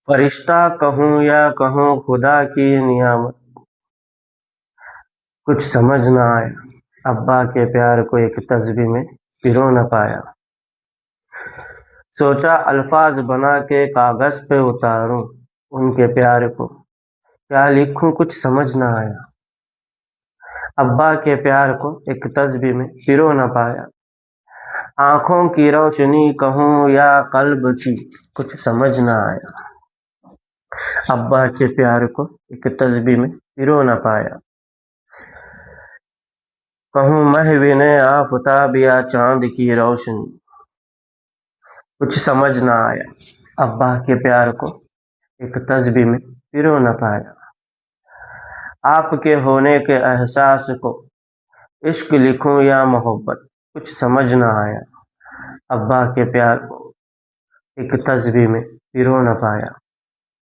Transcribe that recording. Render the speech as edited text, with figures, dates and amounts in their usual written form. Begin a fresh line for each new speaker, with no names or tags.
فرشتہ کہوں یا کہوں خدا کی نعمت، کچھ سمجھ نہ آیا، ابا کے پیار کو ایک تسبیح میں پرو نہ پایا۔ سوچا الفاظ بنا کے کاغذ پہ اتاروں ان کے پیار کو، کیا لکھوں کچھ سمجھ نہ آیا، ابا کے پیار کو ایک تسبیح میں پرو نہ پایا۔ آنکھوں کی روشنی کہوں یا قلب کی، کچھ سمجھ نہ آیا، ابا کے پیار کو ایک تسبیح میں پرو نہ پایا۔ کہوں محو نے آفتاب یا چاند کی روشنی، کچھ سمجھ نہ آیا، ابا کے پیار کو ایک تسبیح میں پرو نہ پایا۔ آپ کے ہونے کے احساس کو عشق لکھوں یا محبت، کچھ سمجھ نہ آیا، ابا کے پیار کو ایک تسبیح میں پرو نہ پایا۔